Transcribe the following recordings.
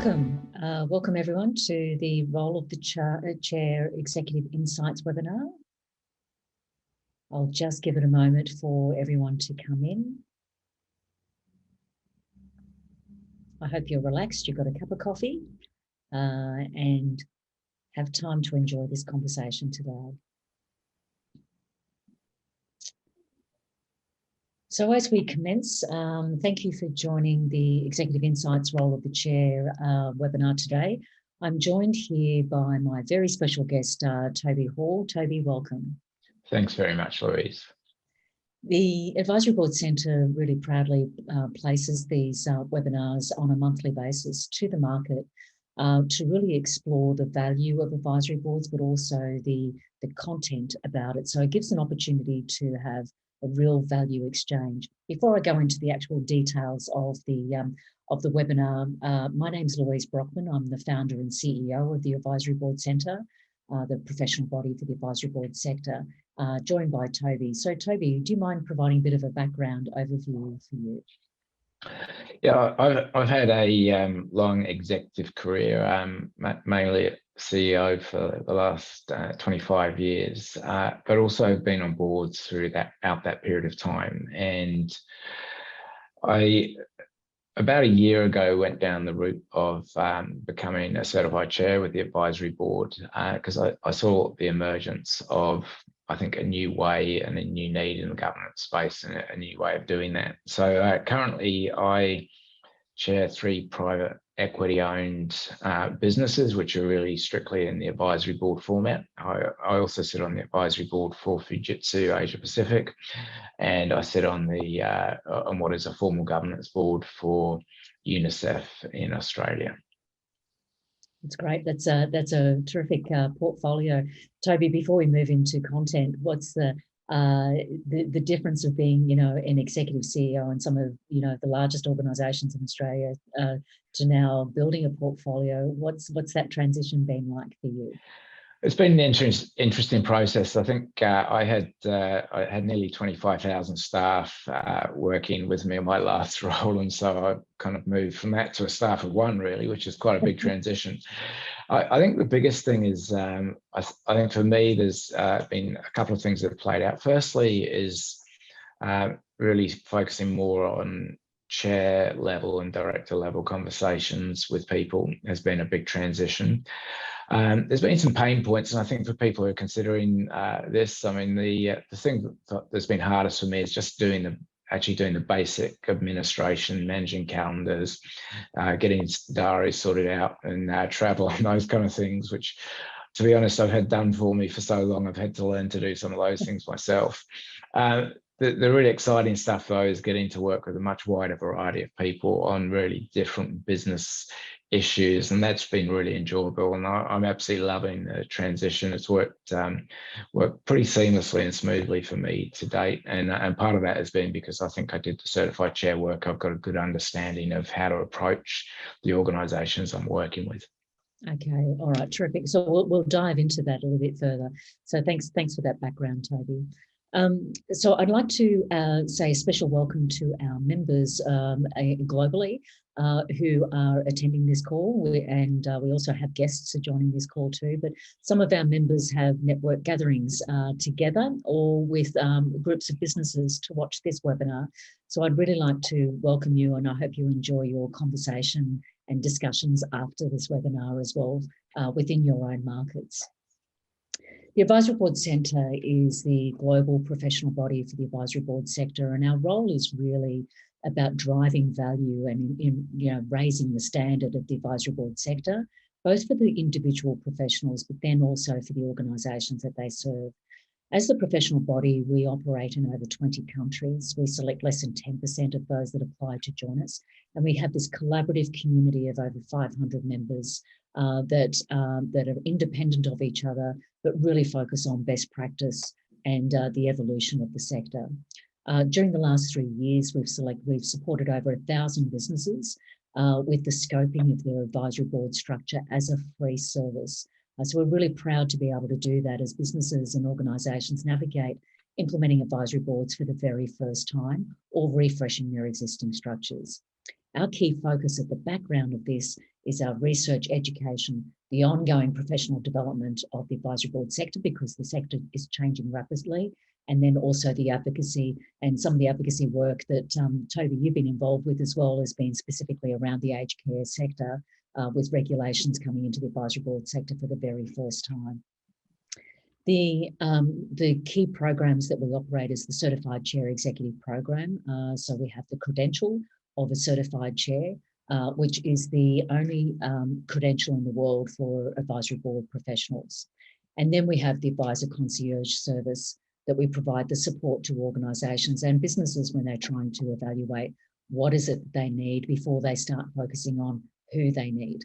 Welcome everyone to the Role of the Chair Executive Insights webinar. I'll just give it a moment for everyone to come in. I hope you're relaxed, you've got a cup of coffee and have time to enjoy this conversation today. So as we commence, thank you for joining the Executive Insights Role of the Chair webinar today. I'm joined here by my very special guest, Toby Hall. Toby, welcome. Thanks very much, Louise. The Advisory Board Centre really proudly places these webinars on a monthly basis to the market to really explore the value of advisory boards, but also the content about it. So it gives an opportunity to have a real value exchange. Before I go into the actual details of the webinar, my name's Louise Broekman. I'm the founder and CEO of the Advisory Board Centre, the professional body for the advisory board sector, joined by Toby. So Toby, do you mind providing a bit of a background overview for you? Yeah, I've had a long executive career, mainly CEO for the last 25 years, but also been on boards throughout that period of time. And about a year ago, went down the route of becoming a certified chair with the advisory board because I saw the emergence of, I think, a new way and a new need in the governance space and a new way of doing that. So currently I chair 3 private equity-owned businesses, which are really strictly in the advisory board format. I also sit on the advisory board for Fujitsu Asia Pacific, and I sit on the on what is a formal governance board for UNICEF in Australia. That's great. That's a terrific portfolio. Toby, before we move into content, what's the difference of being, an executive CEO in some of, the largest organisations in Australia to now building a portfolio? What's that transition been like for you? It's been an interesting process. I think I had nearly 25,000 staff working with me in my last role, and so I kind of moved from that to a staff of 1, really, which is quite a big transition. I think the biggest thing is, I think for me, there's been a couple of things that have played out. Firstly is really focusing more on chair level and director level conversations with people has been a big transition. There's been some pain points, and I think for people who are considering this, I mean, the thing that's been hardest for me is just actually doing the basic administration, managing calendars, getting diaries sorted out, and travel and those kind of things, which, to be honest, I've had done for me for so long. I've had to learn to do some of those things myself. The really exciting stuff, though, is getting to work with a much wider variety of people on really different business issues, and that's been really enjoyable. And I'm absolutely loving the transition. It's worked pretty seamlessly and smoothly for me to date, and part of that has been because I think I did the certified chair work. I've got a good understanding of how to approach the organisations I'm working with. Okay, all right, terrific. So we'll dive into that a little bit further. So thanks for that background, Toby. So I'd like to say a special welcome to our members globally who are attending this call, and we also have guests joining this call too, but some of our members have network gatherings together or with groups of businesses to watch this webinar. So I'd really like to welcome you, and I hope you enjoy your conversation and discussions after this webinar as well within your own markets. The Advisory Board Centre is the global professional body for the advisory board sector, and our role is really about driving value and raising the standard of the advisory board sector, both for the individual professionals, but then also for the organisations that they serve. As the professional body, we operate in over 20 countries. We select less than 10% of those that apply to join us, and we have this collaborative community of over 500 members that are independent of each other, but really focus on best practice and the evolution of the sector. During the last 3 years, we've supported over 1,000 businesses with the scoping of their advisory board structure as a free service. So we're really proud to be able to do that as businesses and organisations navigate implementing advisory boards for the very first time or refreshing their existing structures. Our key focus at the background of this is our research education, the ongoing professional development of the advisory board sector, because the sector is changing rapidly, and then also the advocacy, and some of the advocacy work that Toby, you've been involved with as well, has been specifically around the aged care sector, with regulations coming into the advisory board sector for the very first time. The key programs that we operate is the Certified Chair Executive Program. So we have the credential of a certified chair, which is the only credential in the world for advisory board professionals. And then we have the advisor concierge service that we provide the support to organisations and businesses when they're trying to evaluate what is it they need before they start focusing on who they need.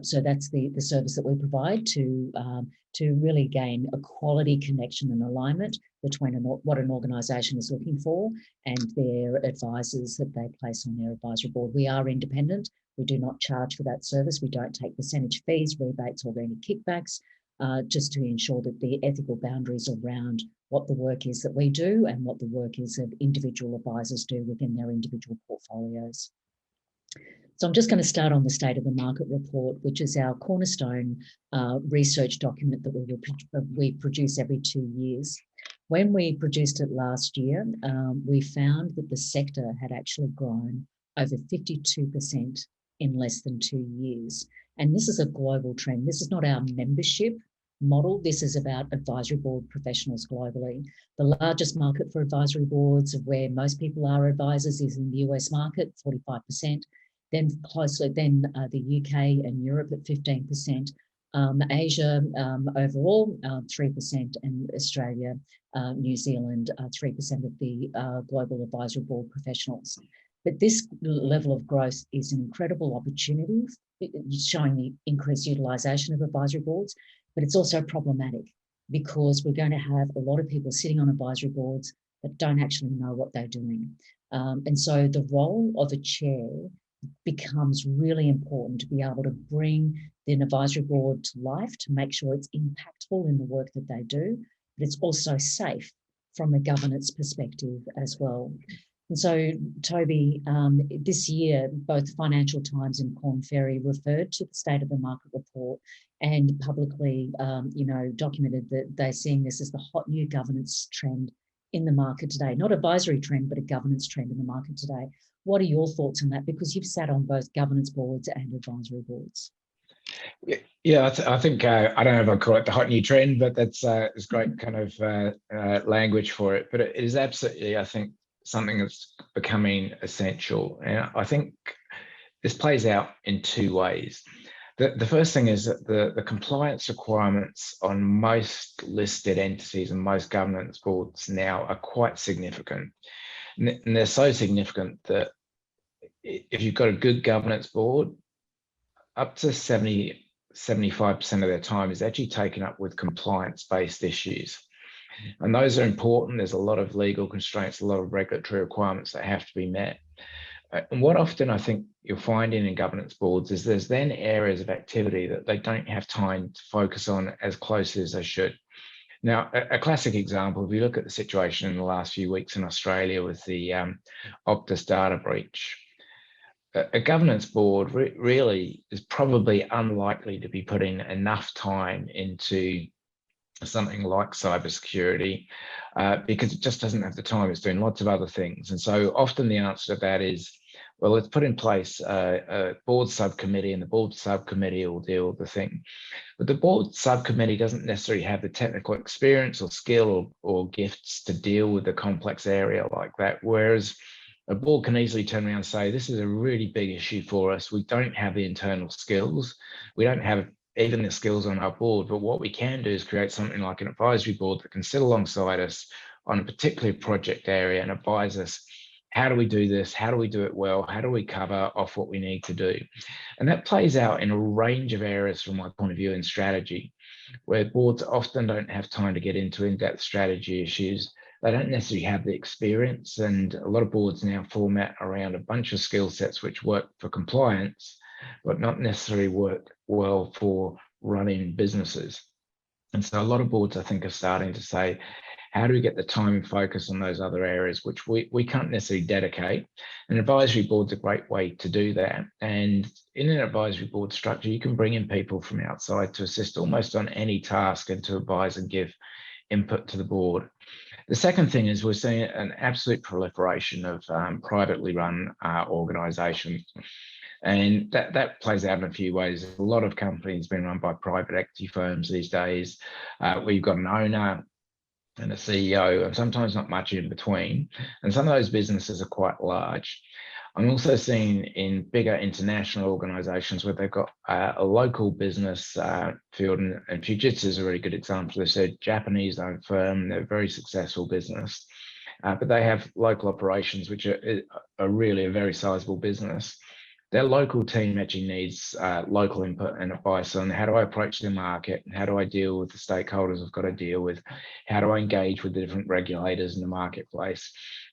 So that's the service that we provide to really gain a quality connection and alignment between what an organisation is looking for and their advisors that they place on their advisory board. We are independent. We do not charge for that service. We don't take percentage fees, rebates or any kickbacks, just to ensure that the ethical boundaries around what the work is that we do and what the work is that individual advisors do within their individual portfolios. So I'm just going to start on the State of the Market report, which is our cornerstone research document that we produce every 2 years. When we produced it last year, we found that the sector had actually grown over 52% in less than 2 years. And this is a global trend. This is not our membership model. This is about advisory board professionals globally. The largest market for advisory boards, of where most people are advisors, is in the US market, 45%. Then the UK and Europe at 15%. Asia overall, 3%, and Australia, New Zealand, 3% of the global advisory board professionals. But this level of growth is an incredible opportunity, showing the increased utilisation of advisory boards, but it's also problematic because we're going to have a lot of people sitting on advisory boards that don't actually know what they're doing. And so the role of a chair becomes really important to be able to bring the advisory board to life, to make sure it's impactful in the work that they do, but it's also safe from a governance perspective as well. And so, Toby, this year, both Financial Times and Korn Ferry referred to the State of the Market report and publicly, documented that they're seeing this as the hot new governance trend in the market today. Not advisory trend, but a governance trend in the market today. What are your thoughts on that? Because you've sat on both governance boards and advisory boards. Yeah, I think I don't know if I call it the hot new trend, but that's it's great kind of language for it. But it is absolutely, I think, something that's becoming essential. And I think this plays out in two ways. The first thing is that the compliance requirements on most listed entities and most governance boards now are quite significant. And they're so significant that if you've got a good governance board, up to 75% of their time is actually taken up with compliance-based issues. And those are important. There's a lot of legal constraints, a lot of regulatory requirements that have to be met. And what often I think you'll find in governance boards is there's then areas of activity that they don't have time to focus on as closely as they should. Now, a classic example, if you look at the situation in the last few weeks in Australia with the Optus data breach, a governance board really is probably unlikely to be putting enough time into something like cybersecurity because it just doesn't have the time. It's doing lots of other things. And so often the answer to that is, well, let's put in place a board subcommittee and the board subcommittee will deal with the thing. But the board subcommittee doesn't necessarily have the technical experience or skill or gifts to deal with a complex area like that. Whereas a board can easily turn around and say, this is a really big issue for us. We don't have the internal skills. We don't have even the skills on our board, but what we can do is create something like an advisory board that can sit alongside us on a particular project area and advise us, how do we do this? How do we do it well? How do we cover off what we need to do? And that plays out in a range of areas from my point of view in strategy, where boards often don't have time to get into in-depth strategy issues. They don't necessarily have the experience, and a lot of boards now format around a bunch of skill sets which work for compliance, but not necessarily work well for running businesses. And so a lot of boards, I think, are starting to say, how do we get the time and focus on those other areas which we can't necessarily dedicate? An advisory board's a great way to do that. And in an advisory board structure, you can bring in people from outside to assist almost on any task and to advise and give input to the board. The second thing is we're seeing an absolute proliferation of privately run organisations. And that plays out in a few ways. A lot of companies being run by private equity firms these days. We've got an owner and a CEO, and sometimes not much in between. And some of those businesses are quite large. I'm also seeing in bigger international organizations where they've got a local business field, and Fujitsu is a really good example. It's a Japanese-owned firm. They're a very successful business, but they have local operations, which are really a very sizable business. Their local team actually needs local input and advice on how do I approach the market, how do I deal with the stakeholders I've got to deal with, how do I engage with the different regulators in the marketplace.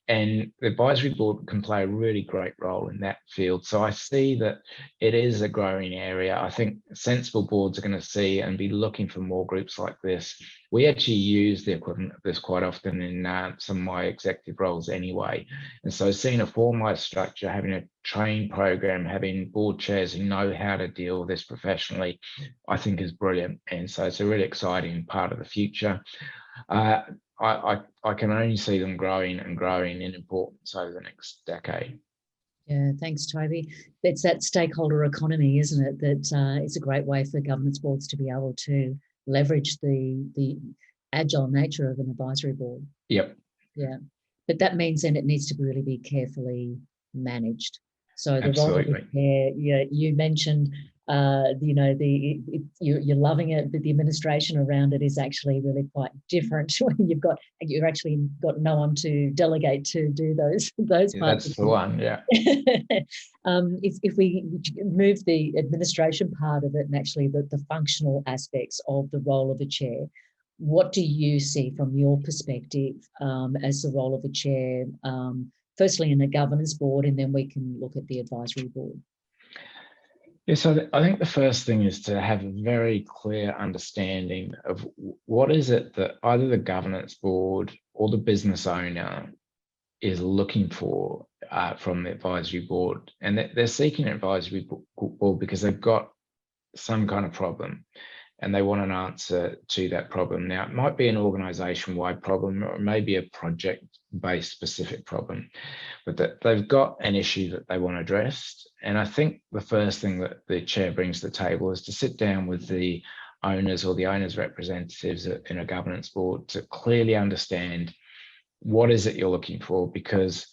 And the advisory board can play a really great role in that field. So I see that it is a growing area. I think sensible boards are going to see and be looking for more groups like this. We actually use the equivalent of this quite often in some of my executive roles anyway. And so seeing a formalized structure, having a training program, having board chairs who know how to deal with this professionally, I think is brilliant. And so it's a really exciting part of the future. I can only see them growing and growing in importance over the next decade. Yeah, thanks, Toby. It's that stakeholder economy, isn't it? That it's a great way for governance boards to be able to leverage the agile nature of an advisory board. Yep. Yeah, but that means then it needs to really be carefully managed. So the Absolutely. role of the chair, yeah, you mentioned, you're loving it, but the administration around it is actually really quite different when you've actually got no one to delegate to do those parts. That's the one, yeah. If we move the administration part of it and actually the functional aspects of the role of a chair, what do you see from your perspective as the role of a chair? Firstly, in a governance board, and then we can look at the advisory board. Yeah, so I think the first thing is to have a very clear understanding of what is it that either the governance board or the business owner is looking for from the advisory board. And they're seeking an advisory board because they've got some kind of problem and they want an answer to that problem. Now, it might be an organization-wide problem or maybe a project-based specific problem, but that they've got an issue that they want addressed. And I think the first thing that the chair brings to the table is to sit down with the owners or the owners' representatives in a governance board to clearly understand what is it you're looking for, because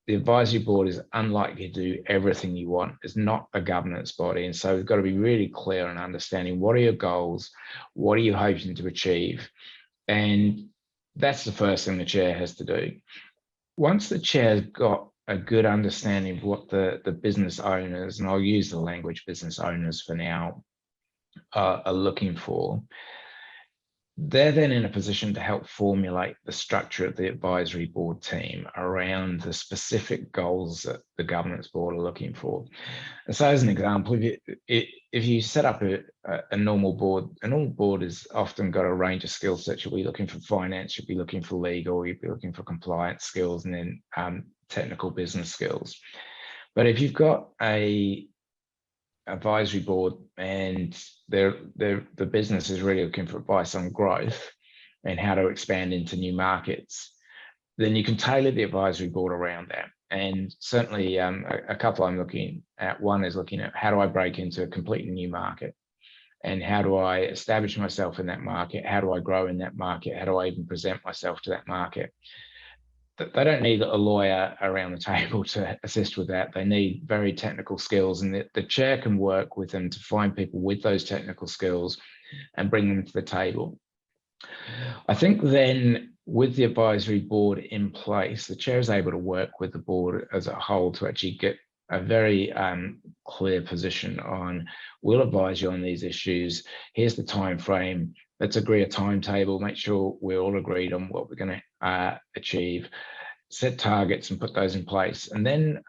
the advisory board is unlikely to do everything you want. It's not a governance body. And so we've got to be really clear in understanding what are your goals, what are you hoping to achieve? And that's the first thing the chair has to do. Once the chair's got a good understanding of what the business owners, and I'll use the language business owners for now, are looking for, they're then in a position to help formulate the structure of the advisory board team around the specific goals that the governance board are looking for. And so as an example, if you set up a normal board has often got a range of skill sets. You'll be looking for finance, you'll be looking for legal, you'll be looking for compliance skills, and then technical business skills. But if you've got a advisory board and the business is really looking for advice on growth and how to expand into new markets, then you can tailor the advisory board around that. And certainly a couple I'm looking at, one is looking at how do I break into a completely new market, and how do I establish myself in that market? How do I grow in that market? How do I even present myself to that market? They don't need a lawyer around the table to assist with that. They need very technical skills, and the chair can work with them to find people with those technical skills and bring them to the table. I think then with the advisory board in place, the chair is able to work with the board as a whole to actually get a very clear position on, we'll advise you on these issues. Here's the time frame. Let's agree a timetable, make sure we're all agreed on what we're going to achieve, set targets and put those in place. And then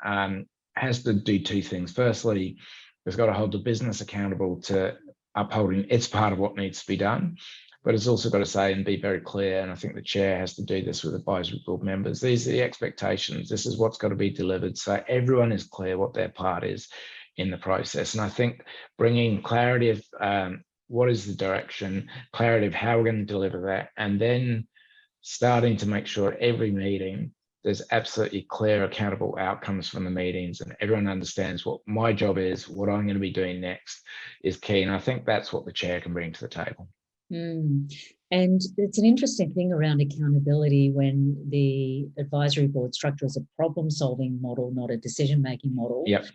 has to do two things. Firstly, it's got to hold the business accountable to upholding its part of what needs to be done. but it's also got to say and be very clear, and I think the chair has to do this with advisory board members. These are the expectations. This is what's got to be delivered, so everyone is clear what their part is in the process. And I think bringing clarity of what is the direction, clarity of how we're going to deliver that, and then starting to make sure at every meeting there's absolutely clear, accountable outcomes from the meetings, and everyone understands what my job is, what I'm going to be doing next is key. And I think that's what the chair can bring to the table. And it's an interesting thing around accountability when the advisory board structure is a problem-solving model, not a decision-making model. Yep.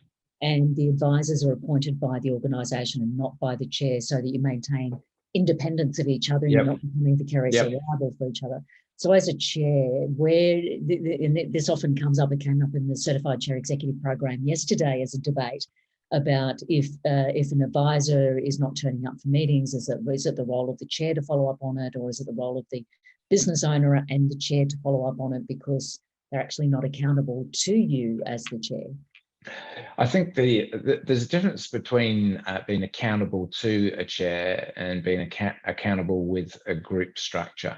And the advisors are appointed by the organisation and not by the chair, so that you maintain independence of each other and you're not becoming vicariously liable for each other. So as a chair, and this often comes up, it came up in the Certified Chair Executive Program yesterday as a debate about if an advisor is not turning up for meetings, is it the role of the chair to follow up on it, or is it the role of the business owner and the chair to follow up on it because they're actually not accountable to you as the chair? I think there's a difference between being accountable to a chair and being accountable with a group structure.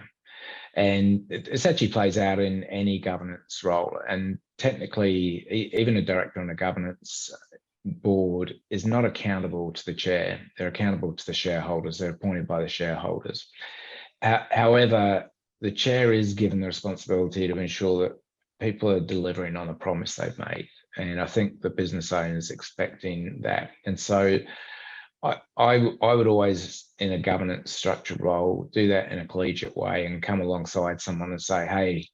And it actually plays out in any governance role. And technically, even a director on a governance board is not accountable to the chair. They're accountable to the shareholders. They're appointed by the shareholders. However, the chair is given the responsibility to ensure that people are delivering on the promise they've made. And I think the business owner is expecting that. And so I would always, in a governance structured role, do that in a collegiate way and come alongside someone and say, hey,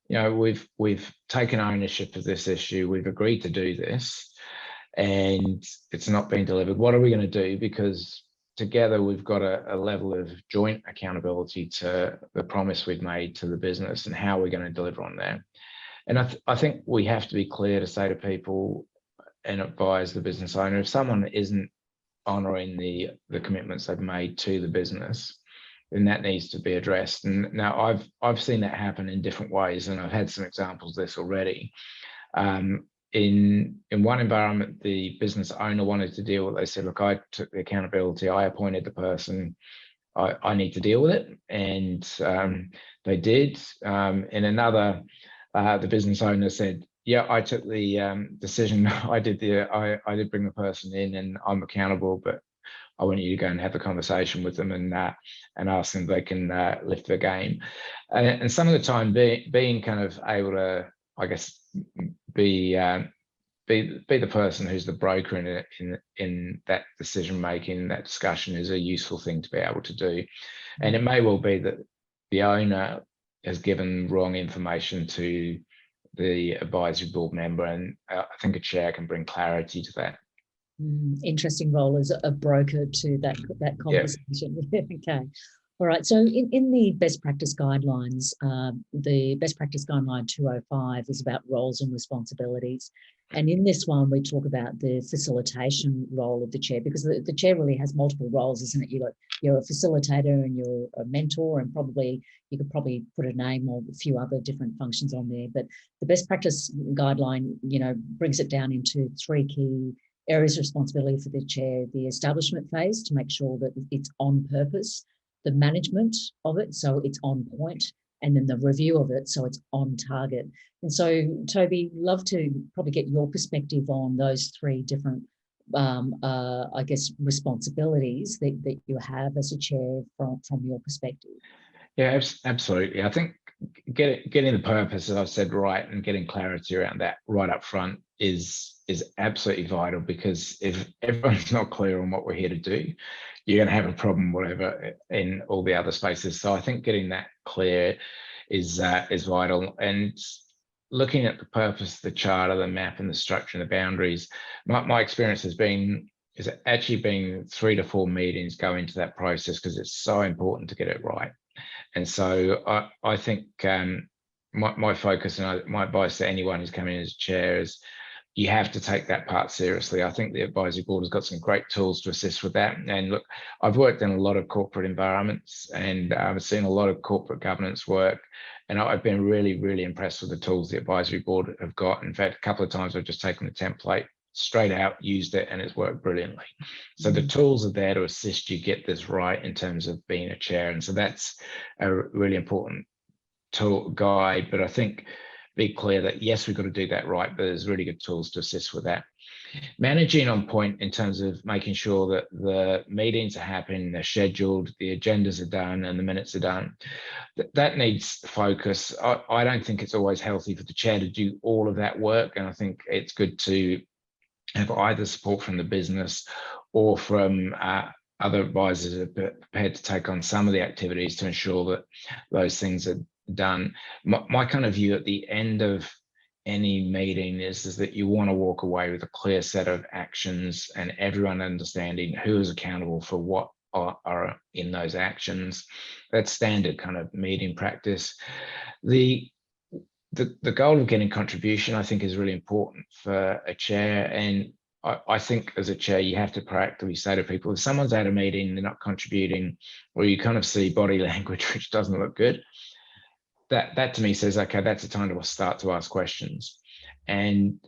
you know, we've taken ownership of this issue. We've agreed to do this and it's not being delivered. What are we going to do? Because together we've got a level of joint accountability to the promise we've made to the business and how we're going to deliver on that. And I think we have to be clear to say to people and advise the business owner, if someone isn't honouring the commitments they've made to the business, then that needs to be addressed. And now I've seen that happen in different ways, and I've had some examples of this already. In one environment, the business owner wanted to deal with it. They said, look, I took the accountability, I appointed the person, I need to deal with it. And they did. In another, the business owner said, yeah, I took the decision. I did bring the person in, and I'm accountable, but I want you to go and have a conversation with them and ask them if they can lift their game. And some of the time, being kind of able to, I guess, be the person who's the broker in that decision making, that discussion, is a useful thing to be able to do. And it may well be that the owner has given wrong information to the advisory board member, and I think a chair can bring clarity to that. Interesting role as a broker to that conversation. Yeah. Okay. All right. So in the best practice guidelines, the best practice guideline 205 is about roles and responsibilities. And in this one, we talk about the facilitation role of the chair, because the chair really has multiple roles, isn't it? You're a facilitator and you're a mentor, and you could probably put a name or a few other different functions on there. But the best practice guideline, brings it down into three key areas of responsibility for the chair: the establishment phase, to make sure that it's on purpose; the management of it, so it's on point; and then the review of it, so it's on target. And so, Toby, love to probably get your perspective on those three different, responsibilities that you have as a chair from your perspective. Yeah, absolutely. I think getting the purpose, as I've said, right, and getting clarity around that right up front is absolutely vital, because if everyone's not clear on what we're here to do, you're going to have a problem, whatever, in all the other spaces. So I think getting that clear is vital. And looking at the purpose, the charter, the map, and the structure and the boundaries, my experience is actually being 3 to 4 meetings go into that process, because it's so important to get it right. And so I think my focus and my advice to anyone who's coming in as chair is you have to take that part seriously. I think the advisory board has got some great tools to assist with that. And look, I've worked in a lot of corporate environments, and I've seen a lot of corporate governance work, and I've been really, really impressed with the tools the advisory board have got. In fact, a couple of times I've just taken the template straight out used it and it's worked brilliantly. So the tools are there to assist you get this right in terms of being a chair. And so that's a really important tool guide. But I think be clear that yes, we've got to do that right, but there's really good tools to assist with that. Managing on point in terms of making sure that the meetings are happening, they're scheduled, the agendas are done, and the minutes are done. That needs focus. I don't think it's always healthy for the chair to do all of that work, and I think it's good to have either support from the business or from other advisors that are prepared to take on some of the activities to ensure that those things are done. My kind of view at the end of any meeting is that you want to walk away with a clear set of actions and everyone understanding who is accountable for what are in those actions. That's standard kind of meeting practice. The goal of getting contribution, I think, is really important for a chair. And I think as a chair, you have to proactively say to people, if someone's at a meeting, they're not contributing, or you kind of see body language which doesn't look good, that to me says, okay, that's the time to start to ask questions. And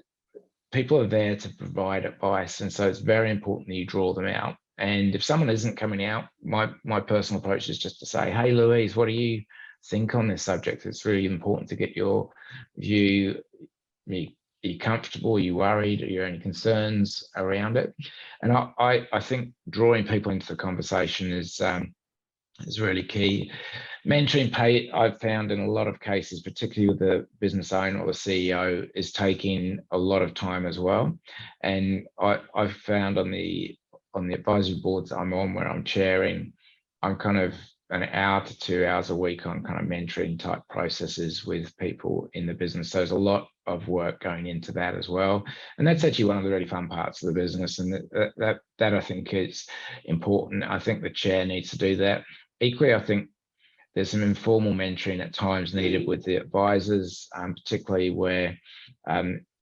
people are there to provide advice. And so it's very important that you draw them out. And if someone isn't coming out, my personal approach is just to say, hey, Louise, what do you think on this subject? It's really important to get your view. Are you comfortable? Are you worried? Are there any concerns around it? And I think drawing people into the conversation is really key. Mentoring pay, I've found in a lot of cases, particularly with the business owner or the CEO, is taking a lot of time as well. And I've found on the advisory boards I'm on, where I'm chairing, I'm kind of an hour to 2 hours a week on kind of mentoring type processes with people in the business. So there's a lot of work going into that as well. And that's actually one of the really fun parts of the business. And that I think is important. I think the chair needs to do that. Equally, I think there's some informal mentoring at times needed with the advisors, particularly where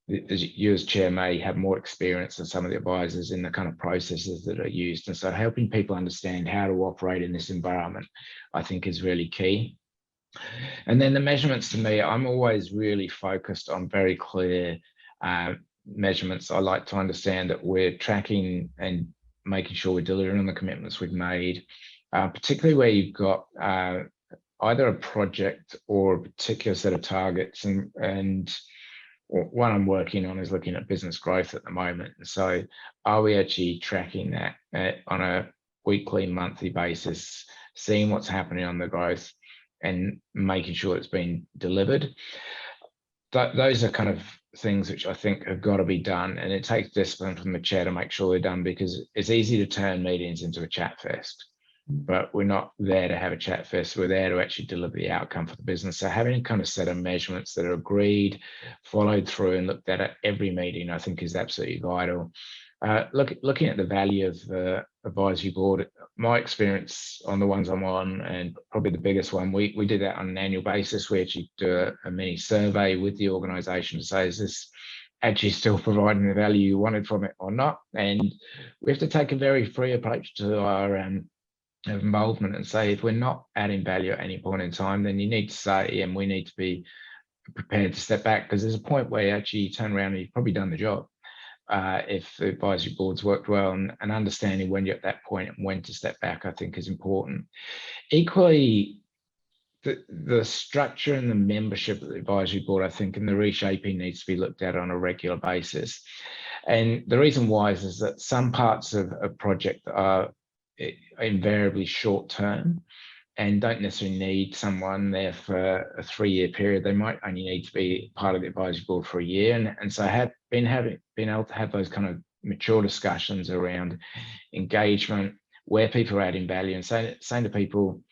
you as chair may have more experience than some of the advisors in the kind of processes that are used. And so helping people understand how to operate in this environment, I think, is really key. And then the measurements, to me, I'm always really focused on very clear measurements. I like to understand that we're tracking and making sure we're delivering on the commitments we've made, particularly where you've got either a project or a particular set of targets. And one I'm working on is looking at business growth at the moment. And so are we actually tracking that on a weekly, monthly basis, seeing what's happening on the growth and making sure it's being delivered? Those are kind of things which I think have got to be done. And it takes discipline from the chair to make sure they're done, because it's easy to turn meetings into a chat fest. But we're not there to have a chat fest. We're there to actually deliver the outcome for the business. So having a kind of set of measurements that are agreed, followed through, and looked at every meeting, I think, is absolutely vital. Looking at the value of the advisory board, my experience on the ones I'm on, and probably the biggest one, we do that on an annual basis. We actually do a mini survey with the organisation to say, is this actually still providing the value you wanted from it or not? And we have to take a very free approach to our involvement and say, if we're not adding value at any point in time, then you need to say, and we need to be prepared to step back, because there's a point where you actually turn around and you've probably done the job. If the advisory board's worked well, and understanding when you're at that point and when to step back, I think, is important. Equally, the structure and the membership of the advisory board, I think, and the reshaping needs to be looked at on a regular basis. And the reason why is that some parts of a project are invariably short term and don't necessarily need someone there for a 3-year period. They might only need to be part of the advisory board for a year. And so I have been able to have those kind of mature discussions around engagement, where people are adding value, and saying to people,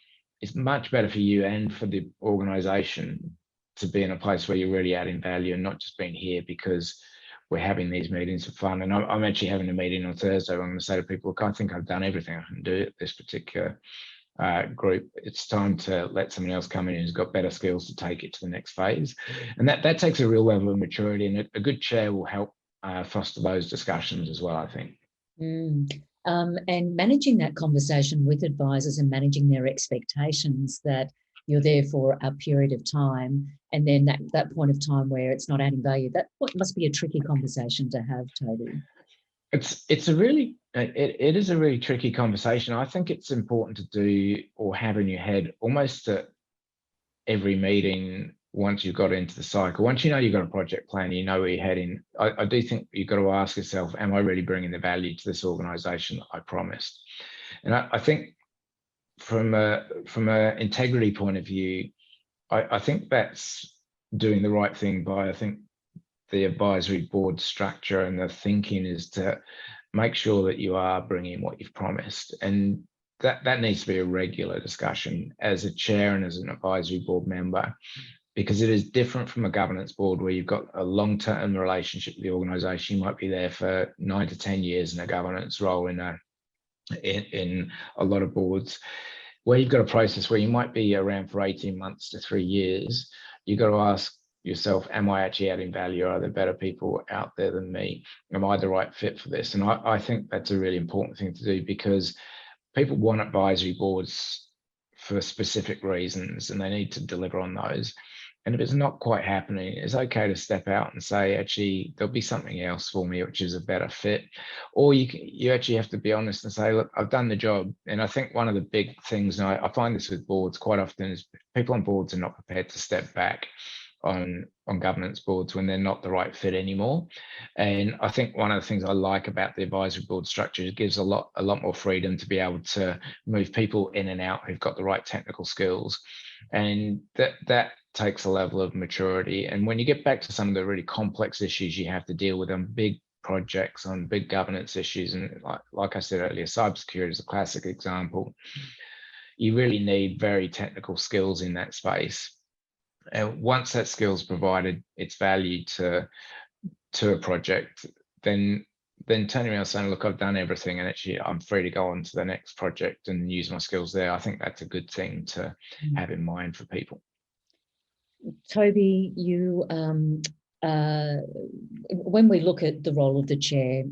it's much better for you and for the organisation to be in a place where you're really adding value and not just being here because we're having these meetings for fun. And I'm actually having a meeting on Thursday where I'm going to say to people, look, I think I've done everything I can do at this particular group. It's time to let someone else come in who's got better skills to take it to the next phase. And that takes a real level of maturity, and a good chair will help foster those discussions as well, I think. And managing that conversation with advisors and managing their expectations that, you're there for a period of time, and then that point of time where it's not adding value, that must be a tricky conversation to have, Toby. It's a really it is a really tricky conversation. I think it's important to do or have in your head almost at every meeting. Once you've got into the cycle, once you know you've got a project plan, you know where you're heading, I do think you've got to ask yourself, am I really bringing the value to this organisation that I promised? And I think from a integrity point of view, I think that's doing the right thing by, I think, the advisory board structure, and the thinking is to make sure that you are bringing what you've promised. And that needs to be a regular discussion as a chair and as an advisory board member, because it is different from a governance board where you've got a long-term relationship with the organisation. You might be there for 9 to 10 years in a governance role in a lot of boards, where you've got a process where you might be around for 18 months to 3 years. You've got to ask yourself, am I actually adding value? Are there better people out there than me? Am I the right fit for this? And I think that's a really important thing to do, because people want advisory boards for specific reasons, and they need to deliver on those. And if it's not quite happening, it's okay to step out and say, actually, there'll be something else for me which is a better fit. Or you actually have to be honest and say, look, I've done the job. And I think one of the big things, and I find this with boards quite often, is people on boards are not prepared to step back on governance boards when they're not the right fit anymore. And I think one of the things I like about the advisory board structure is it gives a lot more freedom to be able to move people in and out who've got the right technical skills. And that takes a level of maturity. And when you get back to some of the really complex issues you have to deal with on big projects, on big governance issues, and like I said earlier, cybersecurity is a classic example, you really need very technical skills in that space. And once that skill's provided its value to a project, then turning around saying, look, I've done everything and actually I'm free to go on to the next project and use my skills there. I think that's a good thing to have in mind for people. Toby, you when we look at the role of the chair,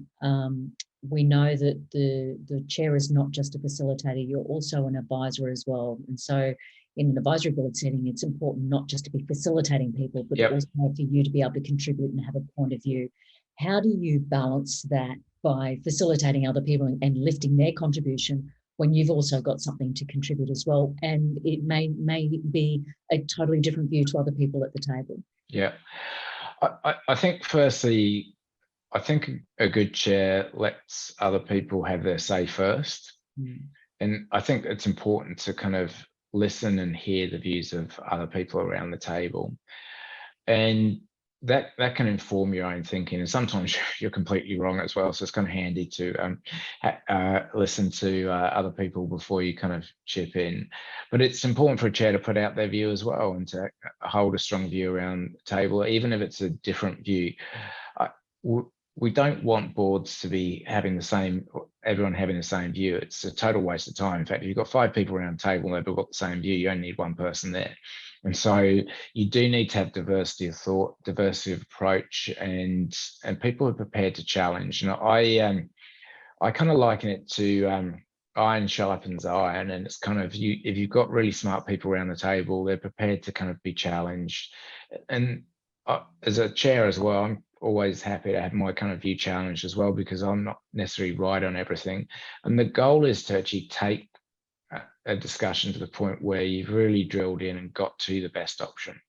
we know that the chair is not just a facilitator, you're also an advisor as well. And so in an advisory board setting, it's important not just to be facilitating people, but also for you to be able to contribute and have a point of view. How do you balance that by facilitating other people and lifting their contribution when you've also got something to contribute as well? And it may be a totally different view to other people at the table. Yeah. I think firstly, I think a good chair lets other people have their say first. And I think it's important to kind of listen and hear the views of other people around the table. And that can inform your own thinking. And sometimes you're completely wrong as well. So it's kind of handy to listen to other people before you kind of chip in. But it's important for a chair to put out their view as well, and to hold a strong view around the table, even if it's a different view. We don't want boards to be having everyone having the same view. It's a total waste of time. In fact, if you've got 5 people around the table and they've got the same view, you only need one person there. And so you do need to have diversity of thought, diversity of approach, and people are prepared to challenge. And I kind of liken it to iron sharpens iron, and it's kind of if you've got really smart people around the table, they're prepared to kind of be challenged. And as a chair as well, I'm always happy to have my kind of view challenged as well, because I'm not necessarily right on everything. And the goal is to actually take a discussion to the point where you've really drilled in and got to the best option,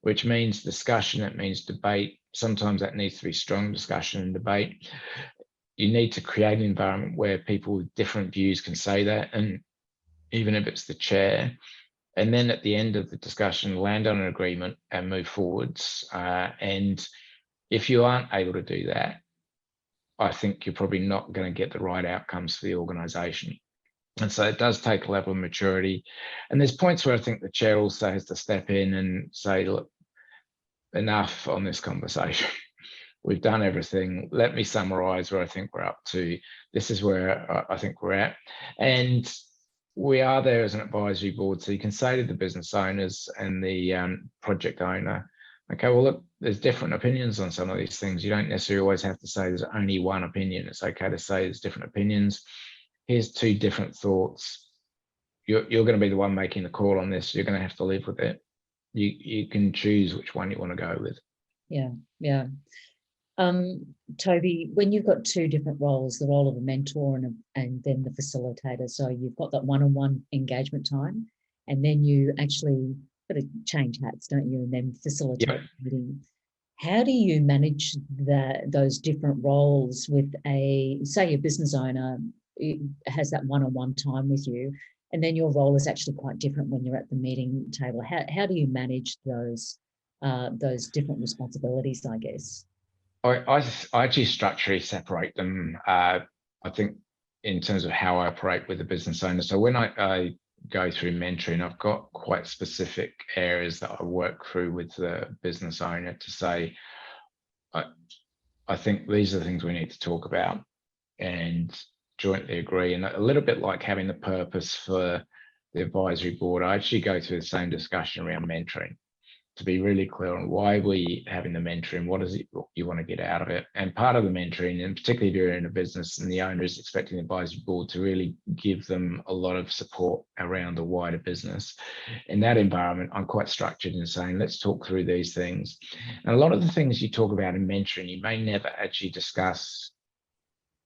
which means discussion, it means debate. Sometimes that needs to be strong discussion and debate. You need to create an environment where people with different views can say that, and even if it's the chair. And then at the end of the discussion, land on an agreement and move forwards. And if you aren't able to do that, I think you're probably not going to get the right outcomes for the organisation. And so it does take a level of maturity. And there's points where I think the chair also has to step in and say, look, enough on this conversation. We've done everything. Let me summarise where I think we're up to. This is where I think we're at. And we are there as an advisory board, so you can say to the business owners and the project owner, okay, well, look, there's different opinions on some of these things. You don't necessarily always have to say there's only one opinion. It's okay to say there's different opinions. Here's 2 different thoughts. you're going to be the one making the call on this. You're going to have to live with it. You can choose which one you want to go with. Yeah, yeah. Toby, when you've got two different roles, the role of a mentor and then the facilitator, so you've got that one-on-one engagement time, and then you actually got to change hats, don't you, and then facilitate the meeting. How do you manage those different roles with say a business owner has that one-on-one time with you, and then your role is actually quite different when you're at the meeting table? How do you manage those different responsibilities, I guess? I actually structurally separate them. I think in terms of how I operate with the business owner. So when I go through mentoring, I've got quite specific areas that I work through with the business owner to say, I think these are the things we need to talk about and jointly agree. And a little bit like having the purpose for the advisory board, I actually go through the same discussion around mentoring, to be really clear on why we're having the mentoring, what is it you want to get out of it. And part of the mentoring, and particularly if you're in a business and the owner is expecting the advisory board to really give them a lot of support around the wider business. In that environment, I'm quite structured in saying, let's talk through these things. And a lot of the things you talk about in mentoring, you may never actually discuss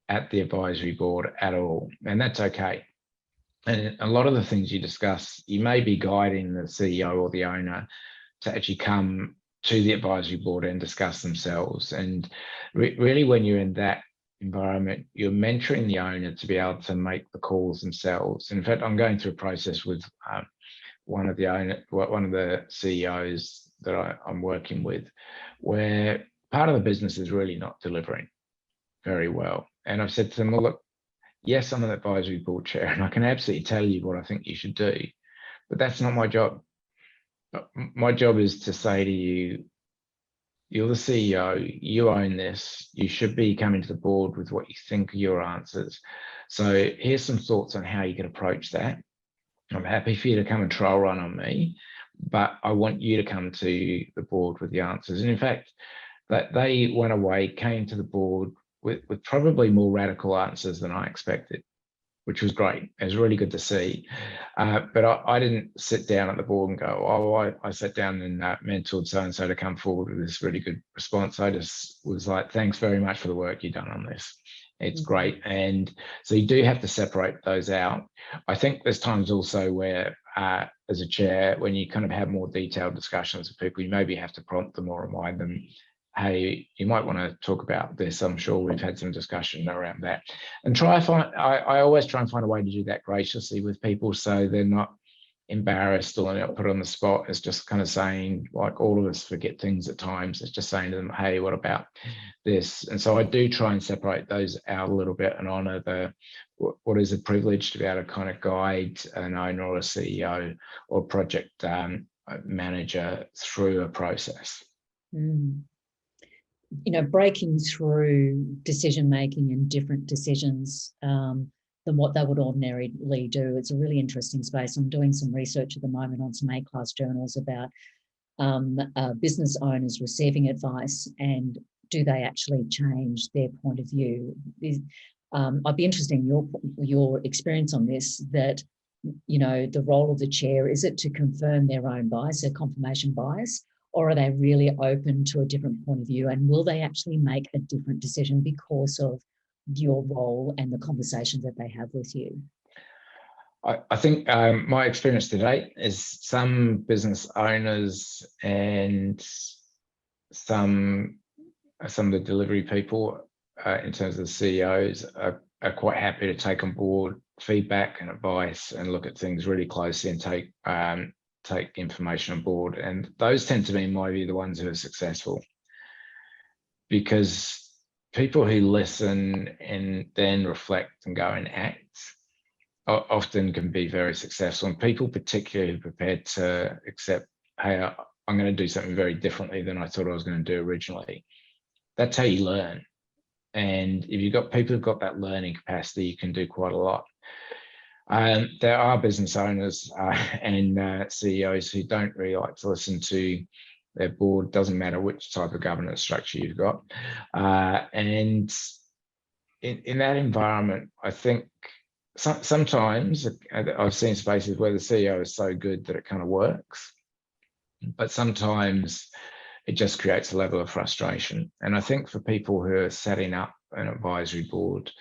at the advisory board at all, and that's okay. And a lot of the things you discuss, you may be guiding the CEO or the owner to actually come to the advisory board and discuss themselves. And really, when you're in that environment, you're mentoring the owner to be able to make the calls themselves. And in fact, I'm going through a process with one of the CEOs that I'm working with, where part of the business is really not delivering very well. And I've said to them, well, look, yes, I'm an advisory board chair, and I can absolutely tell you what I think you should do, but that's not my job. My job is to say to you, you're the CEO, you own this, you should be coming to the board with what you think are your answers. So here's some thoughts on how you can approach that. I'm happy for you to come and trial run on me, but I want you to come to the board with the answers. And in fact, that they went away, came to the board with probably more radical answers than I expected, which was great. It was really good to see. But I didn't sit down at the board and go, oh, I sat down and mentored so-and-so to come forward with this really good response. I just was like, thanks very much for the work you've done on this. It's great. And so you do have to separate those out. I think there's times also where, as a chair, when you kind of have more detailed discussions with people, you maybe have to prompt them or remind them, hey, you might want to talk about this. I'm sure we've had some discussion around that. And I always try and find a way to do that graciously with people so they're not embarrassed or they're not put on the spot. It's just kind of saying, like, all of us forget things at times. It's just saying to them, hey, what about this? And so I do try and separate those out a little bit and honor what is a privilege to be able to kind of guide an owner or a CEO or project manager through a process. You know, breaking through decision making and different decisions than what they would ordinarily do. It's a really interesting space. I'm doing some research at the moment on some A-class journals about business owners receiving advice and do they actually change their point of view. I'd be interested in your experience on this, that, you know, the role of the chair, is it to confirm their own bias, their confirmation bias, or are they really open to a different point of view? And will they actually make a different decision because of your role and the conversations that they have with you? I think my experience to date is some business owners and some of the delivery people, in terms of the CEOs, are quite happy to take on board feedback and advice and look at things really closely and take information on board. And those tend to be, in my view, the ones who are successful, because people who listen and then reflect and go and act often can be very successful. And people particularly prepared to accept, hey, I'm going to do something very differently than I thought I was going to do originally. That's how you learn. And if you've got people who've got that learning capacity, you can do quite a lot. There are business owners and CEOs who don't really like to listen to their board, doesn't matter which type of governance structure you've got. And in that environment, I think sometimes I've seen spaces where the CEO is so good that it kind of works, but sometimes it just creates a level of frustration. And I think for people who are setting up an advisory board,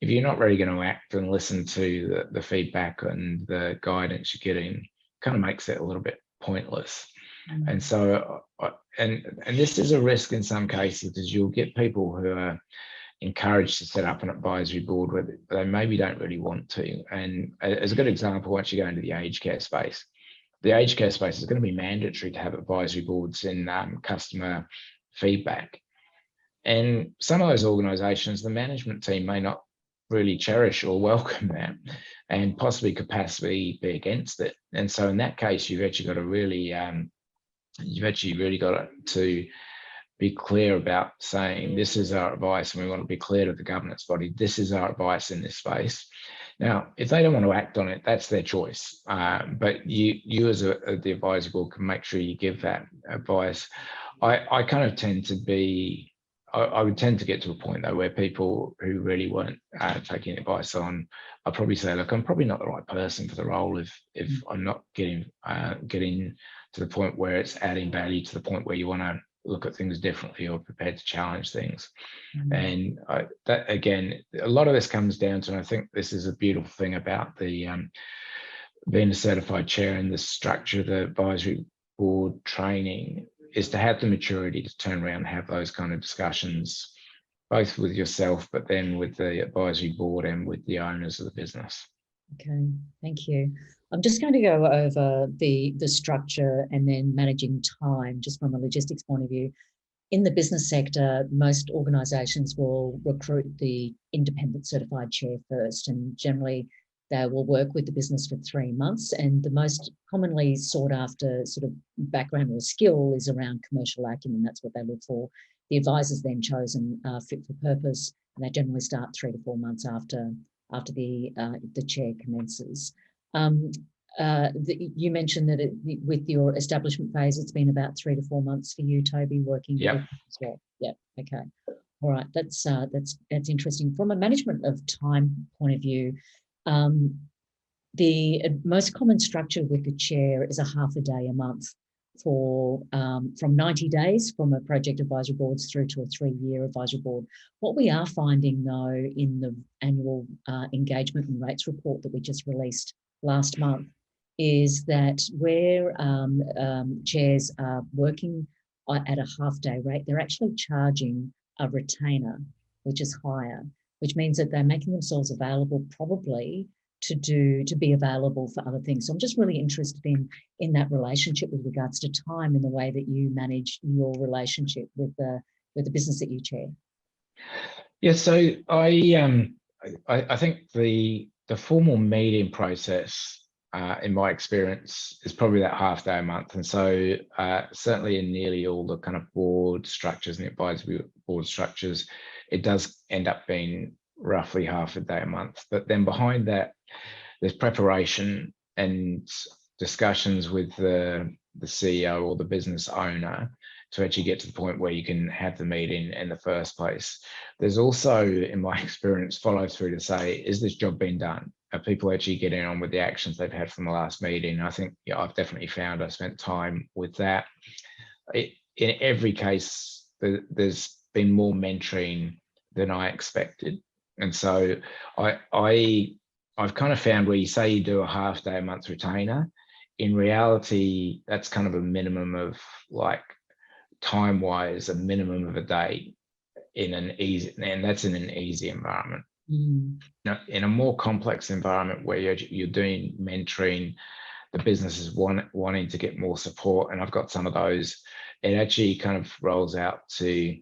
if you're not really going to act and listen to the feedback and the guidance you're getting, kind of makes it a little bit pointless. And so, and this is a risk in some cases, because you'll get people who are encouraged to set up an advisory board where they maybe don't really want to. And as a good example, once you go into the aged care space, the aged care space is going to be mandatory to have advisory boards in customer feedback. And some of those organisations, the management team may not really cherish or welcome that, and possibly capacity be against it. And so in that case, you've actually got to really, to be clear about saying, this is our advice, and we want to be clear to the governance body, this is our advice in this space. Now, if they don't want to act on it, that's their choice. But you as the advisory board can make sure you give that advice. I kind of tend to be, I would tend to get to a point though where people who really weren't taking advice on, I'll probably say, look, I'm probably not the right person for the role if I'm not getting to the point where it's adding value, to the point where you want to look at things differently or prepared to challenge things. And that, again, a lot of this comes down to, and I think this is a beautiful thing about the being a certified chair and the structure of the advisory board training, is to have the maturity to turn around and have those kind of discussions, both with yourself, but then with the advisory board and with the owners of the business. Okay, thank you. I'm just going to go over the structure and then managing time, just from a logistics point of view. In the business sector, most organisations will recruit the independent certified chair first, and generally they will work with the business for 3 months. And the most commonly sought after sort of background or skill is around commercial acumen. That's what they look for. The advisors then chosen are fit for purpose, and they generally start 3 to 4 months after the chair commences. You mentioned that with your establishment phase, it's been about 3 to 4 months for you, Toby, working with as well. Yeah. Okay. All right. That's interesting. From a management of time point of view, the most common structure with the chair is a half a day a month for from 90 days from a project advisory boards through to a 3-year advisory board. What we are finding, though, in the annual engagement and rates report that we just released last month, is that where chairs are working at a half-day rate, they're actually charging a retainer, which is higher, which means that they're making themselves available probably to be available for other things. So I'm just really interested in that relationship with regards to time and the way that you manage your relationship with the business that you chair. Yeah, so I think the formal meeting process, in my experience, is probably that half day a month. And so certainly in nearly all the kind of board structures and advisory board structures, it does end up being roughly half a day a month. But then behind that, there's preparation and discussions with the CEO or the business owner to actually get to the point where you can have the meeting in the first place. There's also, in my experience, follow through to say, is this job being done? Are people actually getting on with the actions they've had from the last meeting? I think I've definitely found I spent time with that. In every case, there's been more mentoring than I expected. And so I've kind of found where you say you do a half day a month retainer, in reality, that's kind of a minimum of, like, time-wise, a minimum of a day in an easy, and that's in an easy environment. Now, in a more complex environment where you're doing mentoring, the business is wanting to get more support, and I've got some of those, it actually kind of rolls out to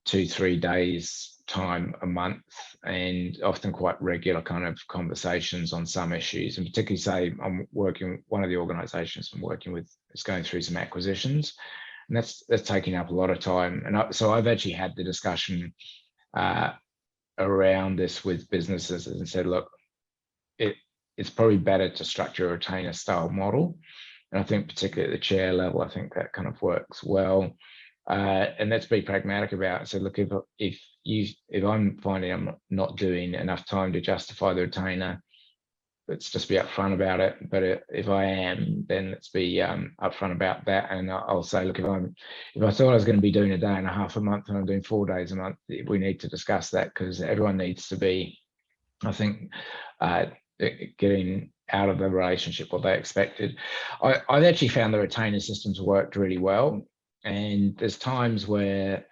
2-3 days time a month, and often quite regular kind of conversations on some issues. And particularly, say, one of the organizations I'm working with is going through some acquisitions, and that's taking up a lot of time. And so I've actually had the discussion around this with businesses and said, look, it's probably better to structure a retainer style model. And I think particularly at the chair level, I think that kind of works well. And let's be pragmatic about it. So look, if I'm finding I'm not doing enough time to justify the retainer, let's just be upfront about it. But if I am, then let's be upfront about that. And I'll say, look, if I thought I was going to be doing a day and a half a month and I'm doing 4 days a month, we need to discuss that, because everyone needs to be, I think, getting out of the relationship what they expected. I've actually found the retainer systems worked really well. And there's times where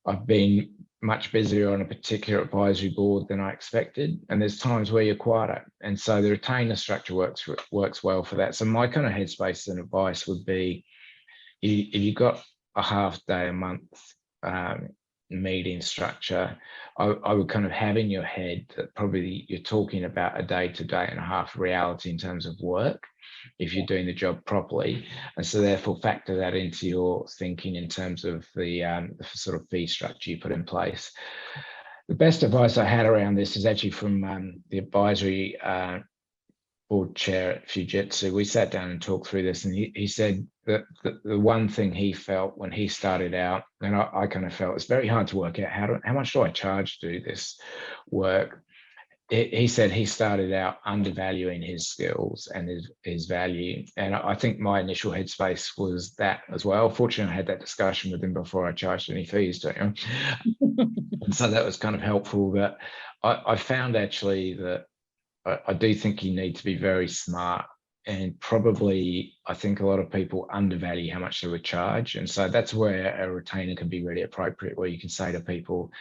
I've been much busier on a particular advisory board than I expected, and there's times where you're quieter, and so the retainer structure works well for that. So my kind of headspace and advice would be, if you've got a half day a month meeting structure, I would kind of have in your head that probably you're talking about a day to day and a half reality in terms of work, if you're doing the job properly. And so therefore factor that into your thinking in terms of the sort of fee structure you put in place. The best advice I had around this is actually from the advisory board chair at Fujitsu. We sat down and talked through this, and he said that the one thing he felt when he started out, and I kind of felt, it's very hard to work out how much do I charge to do this work. He said he started out undervaluing his skills and his value. And I think my initial headspace was that as well. Fortunately, I had that discussion with him before I charged any fees to him. And so that was kind of helpful. But I found actually that I do think you need to be very smart, and probably I think a lot of people undervalue how much they would charge. And so that's where a retainer can be really appropriate, where you can say to people,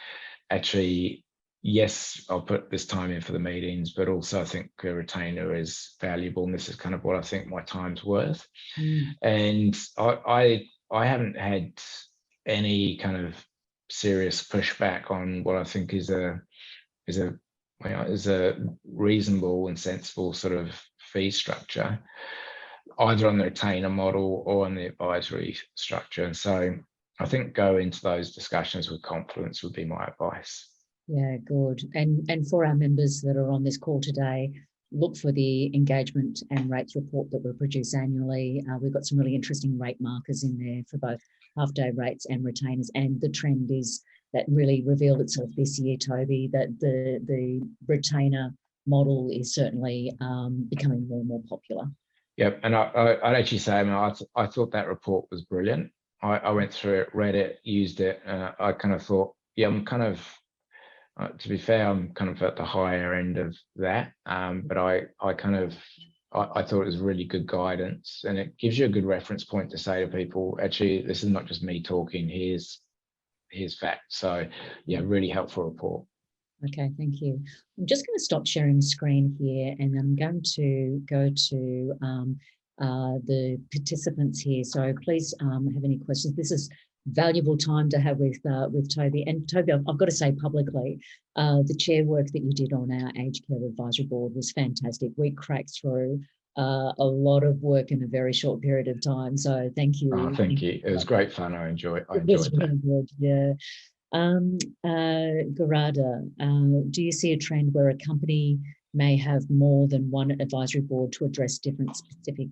actually, yes, I'll put this time in for the meetings, but also I think a retainer is valuable, and this is kind of what I think my time's worth. And I haven't had any kind of serious pushback on what I think is a reasonable and sensible sort of fee structure, either on the retainer model or on the advisory structure. And so I think go into those discussions with confidence would be my advice. Yeah, good. And for our members that are on this call today, look for the engagement and rates report that we produce annually. We've got some really interesting rate markers in there for both half-day rates and retainers. And the trend is that really revealed itself this year, Toby, that the retainer model is certainly becoming more and more popular. Yep, and I'd actually say, I thought that report was brilliant. I went through it, read it, used it, and I kind of thought, yeah, I'm kind of, to be fair, I'm kind of at the higher end of that, but I thought it was really good guidance, and it gives you a good reference point to say to people, actually, this is not just me talking, here's facts. So yeah, really helpful report. Okay, thank you. I'm just going to stop sharing the screen here, and I'm going to go to the participants here. So please have any questions. This is valuable time to have with Toby. And Toby, I've got to say publicly, the chair work that you did on our aged care advisory board was fantastic. We cracked through a lot of work in a very short period of time. So thank you. Oh, thank you. It was great fun. I enjoyed It was that. really good, yeah. Garada, do you see a trend where a company may have more than one advisory board to address different specific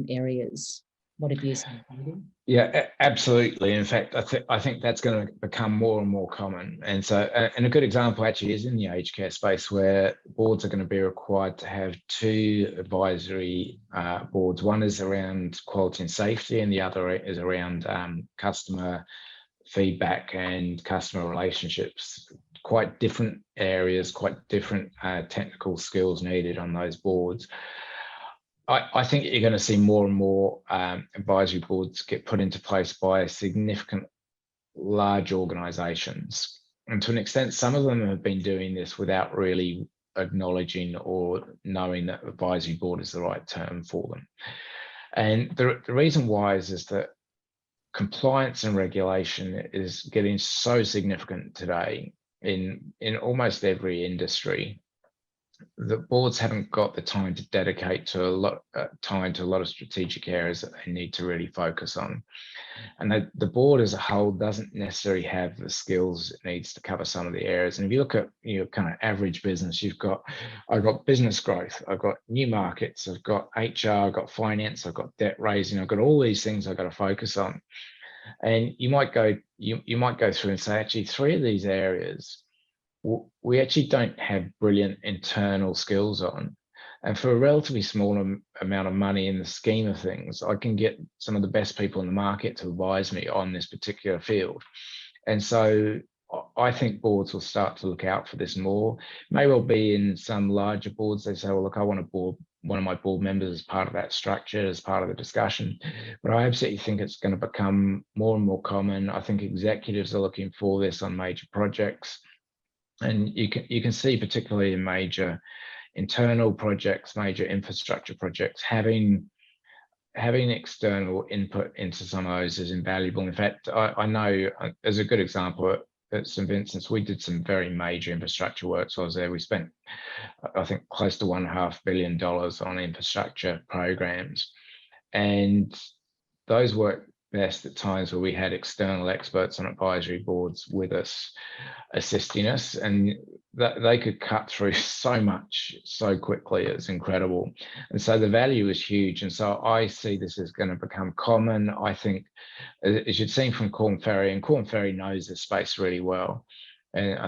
areas? What have you seen? Yeah, absolutely. In fact, I think that's going to become more and more common. And so, and a good example actually is in the aged care space, where boards are going to be required to have 2 advisory boards. One is around quality and safety, and the other is around customer feedback and customer relationships. Quite different areas, quite different technical skills needed on those boards. I think you're going to see more and more advisory boards get put into place by significant large organizations. And to an extent, some of them have been doing this without really acknowledging or knowing that advisory board is the right term for them. And the reason why is that compliance and regulation is getting so significant today in almost every industry. The boards haven't got the time to dedicate to a lot of strategic areas that they need to really focus on, and the board as a whole doesn't necessarily have the skills it needs to cover some of the areas. And if you look at your kind of average business, I've got business growth, I've got new markets, I've got HR, I've got finance, I've got debt raising, I've got all these things I've got to focus on. And you might go through and say, actually, 3 of these areas we actually don't have brilliant internal skills on. And for a relatively small amount of money in the scheme of things, I can get some of the best people in the market to advise me on this particular field. And so I think boards will start to look out for this more. May well be in some larger boards, they say, well, look, I want one of my board members as part of that structure, as part of the discussion. But I absolutely think it's going to become more and more common. I think executives are looking for this on major projects. And you can see, particularly in major internal projects, major infrastructure projects, having external input into some of those is invaluable. In fact, I know, as a good example, at St Vincent's, we did some very major infrastructure work. So I was there. We spent, I think, close to $1.5 billion on infrastructure programs, and those work best at times where we had external experts on advisory boards with us, assisting us, and that they could cut through so much so quickly. It's incredible. And so the value is huge. And so I see this is going to become common. I think, as you've seen from Korn Ferry, and Korn Ferry knows this space really well, and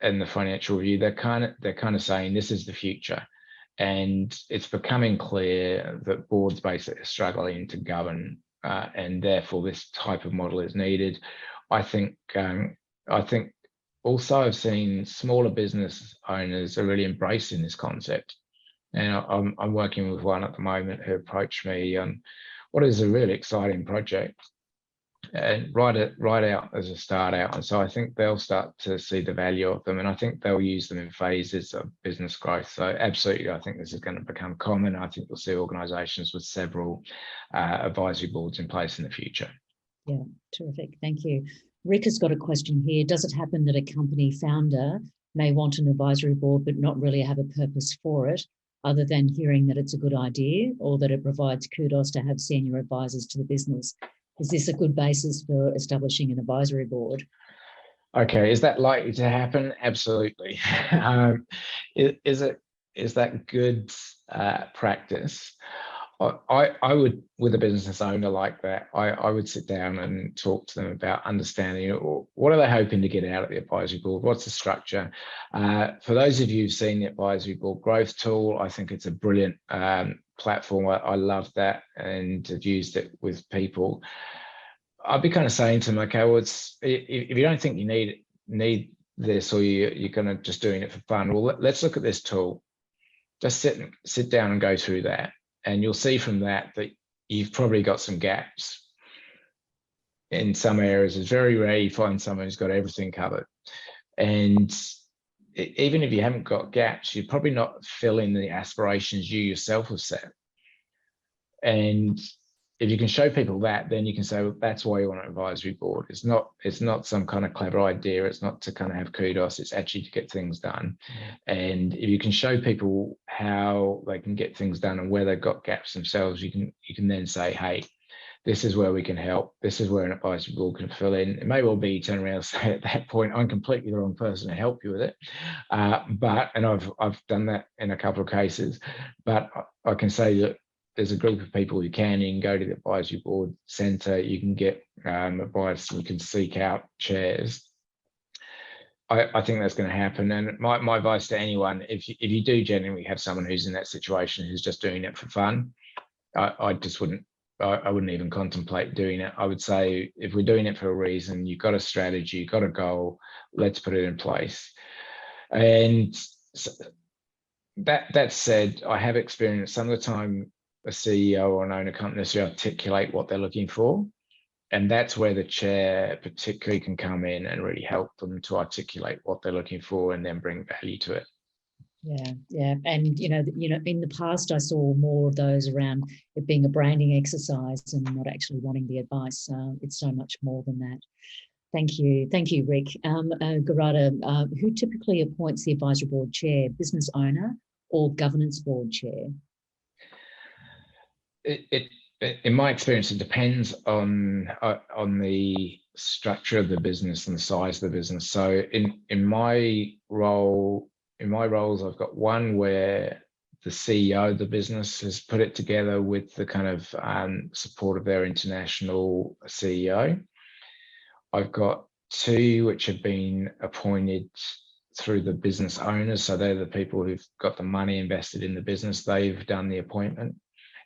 in the financial review, they're kind of saying this is the future. And it's becoming clear that boards basically are struggling to govern, and therefore this type of model is needed. I think also I've seen smaller business owners are really embracing this concept. And I'm working with one at the moment who approached me on what is a really exciting project, and right out as a start out. And so I think they'll start to see the value of them, and I think they'll use them in phases of business growth. So absolutely, I think this is going to become common. I think we'll see organisations with several advisory boards in place in the future. Yeah, terrific. Thank you. Rick has got a question here. Does it happen that a company founder may want an advisory board but not really have a purpose for it, other than hearing that it's a good idea or that it provides kudos to have senior advisors to the business? Is this a good basis for establishing an advisory board? Okay, is that likely to happen? Absolutely. Is that good practice? I would, with a business owner like that, I would sit down and talk to them about understanding what are they hoping to get out of the advisory board, what's the structure. For those of you who've seen the advisory board growth tool, I think it's a brilliant platform. I love that and have used it with people. I'd be kind of saying to them, okay, well, if you don't think you need this, or you're kind of just doing it for fun, well, let's look at this tool. Just sit down and go through that. And you'll see from that you've probably got some gaps in some areas. It's very rare you find someone who's got everything covered. And even if you haven't got gaps, you're probably not filling the aspirations you yourself have set. And if you can show people that, then you can say, well, that's why you want an advisory board. It's not some kind of clever idea. It's not to kind of have kudos. It's actually to get things done. And if you can show people how they can get things done and where they've got gaps themselves, you can then say, hey, this is where we can help. This is where an advisory board can fill in. It may well be you turn around and say at that point, I'm completely the wrong person to help you with it. And I've done that in a couple of cases, but I can say that there's a group of people who you can go to the advisory board centre, you can get advice, you can seek out chairs. I think that's going to happen. And my advice to anyone, if you do genuinely have someone who's in that situation, who's just doing it for fun, I wouldn't even contemplate doing it. I would say, if we're doing it for a reason, you've got a strategy, you've got a goal, let's put it in place. And so that said, I have experienced some of the time a CEO or an owner can't necessarily articulate what they're looking for. And that's where the chair particularly can come in and really help them to articulate what they're looking for and then bring value to it. Yeah. And, in the past, I saw more of those around it being a branding exercise and not actually wanting the advice. It's so much more than that. Thank you, Rick. Gerarda, who typically appoints the advisory board chair, business owner or governance board chair? In my experience, it depends on the structure of the business and the size of the business. So in my roles, I've got one where the CEO of the business has put it together with the kind of support of their international CEO. I've got two which have been appointed through the business owners. So they're the people who've got the money invested in the business. They've done the appointment.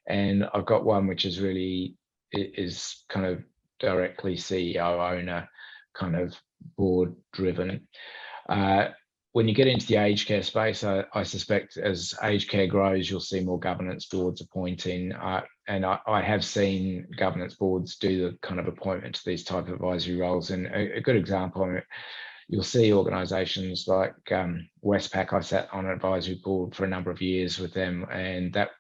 And I've got one which is really, is kind of directly CEO, owner, kind of board driven. When you get into the aged care space, I suspect as aged care grows, you'll see more governance boards appointing. And I have seen governance boards do the kind of appointment to these type of advisory roles. And a good example of it, you'll see organisations like Westpac. I sat on an advisory board for a number of years with them, and that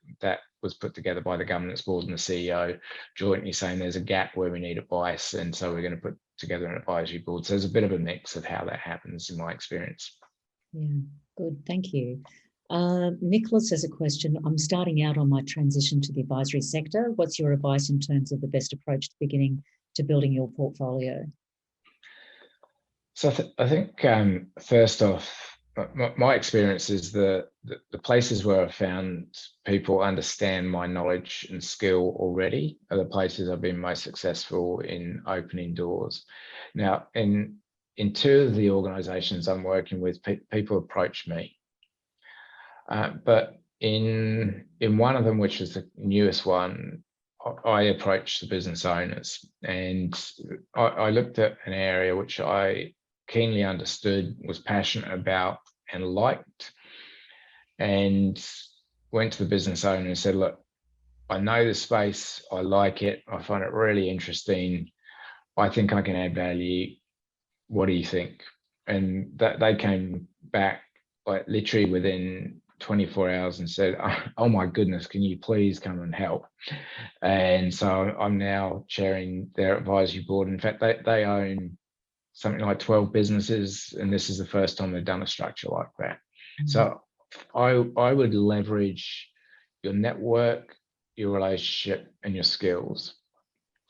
was put together by the governance board and the CEO jointly, saying there's a gap where we need advice, and so we're going to put together an advisory board. So there's a bit of a mix of how that happens in my experience. Yeah, good. Thank you. Nicholas has a question. I'm starting out on my transition to the advisory sector. What's your advice in terms of the best approach to beginning to building your portfolio? So I think first off, my experience is the places where I've found people understand my knowledge and skill already are the places I've been most successful in opening doors. Now, in two of the organisations I'm working with, people approach me. But in one of them, which is the newest one, I approached the business owners, and I looked at an area which I keenly understood, was passionate about and liked, and went to the business owner and said, look, I know the space, I like it, I find it really interesting, I think I can add value, what do you think? And that they came back like literally within 24 hours and said, oh my goodness, can you please come and help? And so I'm now chairing their advisory board. In fact, they own something like 12 businesses, and this is the first time they've done a structure like that. Mm-hmm. So I would leverage your network, your relationship, and your skills.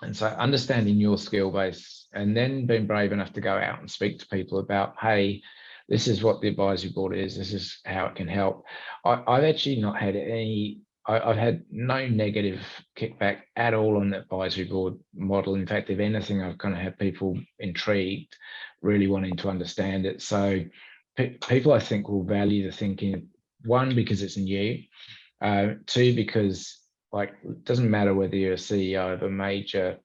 And so understanding your skill base, and then being brave enough to go out and speak to people about, hey, this is what the advisory board is, this is how it can help. I've actually not had any, I've had no negative kickback at all on the advisory board model. In fact, if anything, I've kind of had people intrigued, really wanting to understand it. So people, I think, will value the thinking, one, because it's new, two, because like, it doesn't matter whether you're a CEO of a major,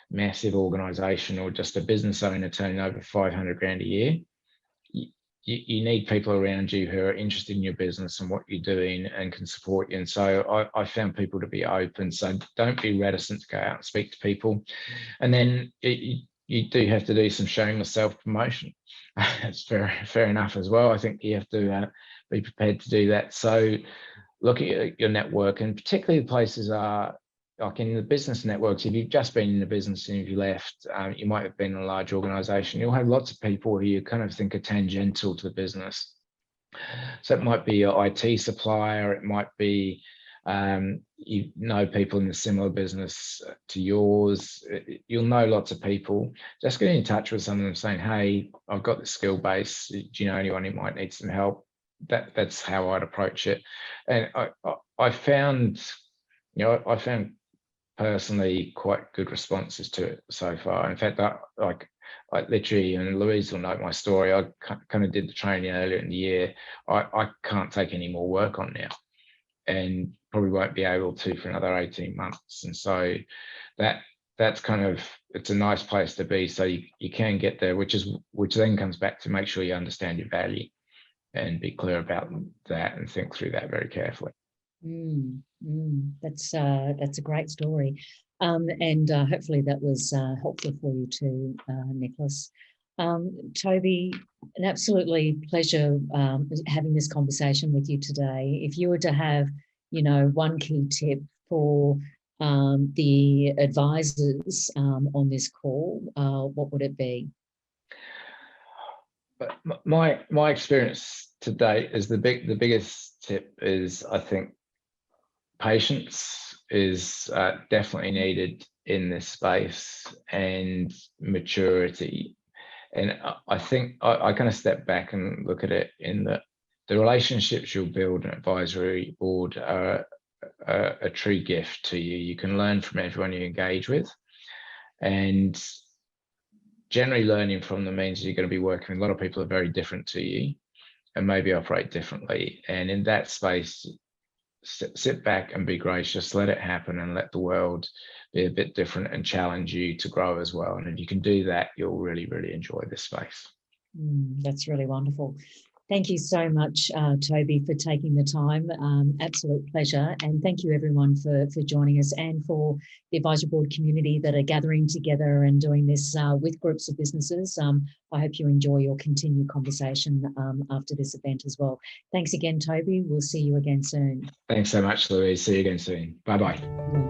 massive organization or just a business owner turning over 500 grand a year. You need people around you who are interested in your business and what you're doing and can support you. And so I found people to be open. So don't be reticent to go out and speak to people. And then you do have to do some shameless self-promotion. That's fair enough as well. I think you have to be prepared to do that. So look at your network, and particularly the places are like in the business networks. If you've just been in the business and if you left, you might have been in a large organization. You'll have lots of people who you kind of think are tangential to the business. So it might be your IT supplier, it might be, you know, people in a similar business to yours. You'll know lots of people. Just getting in touch with some of them saying, hey, I've got the skill base. Do you know anyone who might need some help? That's how I'd approach it. And I found, you know, I found personally quite good responses to it so far. In fact, I literally, and Louise will know my story, I kind of did the training earlier in the year. I can't take any more work on now, and probably won't be able to for another 18 months. And so that's kind of, it's a nice place to be. So you can get there, which then comes back to make sure you understand your value and be clear about that and think through that very carefully. That's a great story, and hopefully that was helpful for you too, Nicholas. Toby, an absolutely pleasure having this conversation with you today. If you were to have, you know, one key tip for the advisors on this call, what would it be? But my experience to date is the biggest tip is, I think, patience is definitely needed in this space, and maturity. And I think I kind of step back and look at it in that the relationships you'll build in an advisory board are a true gift to you. You can learn from everyone you engage with, and generally learning from them means you're going to be working with a lot of people who are very different to you. and maybe operate differently. And in that space, sit back and be gracious, let it happen, and let the world be a bit different and challenge you to grow as well. And if you can do that, you'll really, really enjoy this space. That's really wonderful. Thank you so much, Toby, for taking the time. Absolute pleasure. And thank you, everyone, for joining us, and for the advisory board community that are gathering together and doing this with groups of businesses. I hope you enjoy your continued conversation after this event as well. Thanks again, Toby. We'll see you again soon. Thanks so much, Louise. See you again soon. Bye-bye.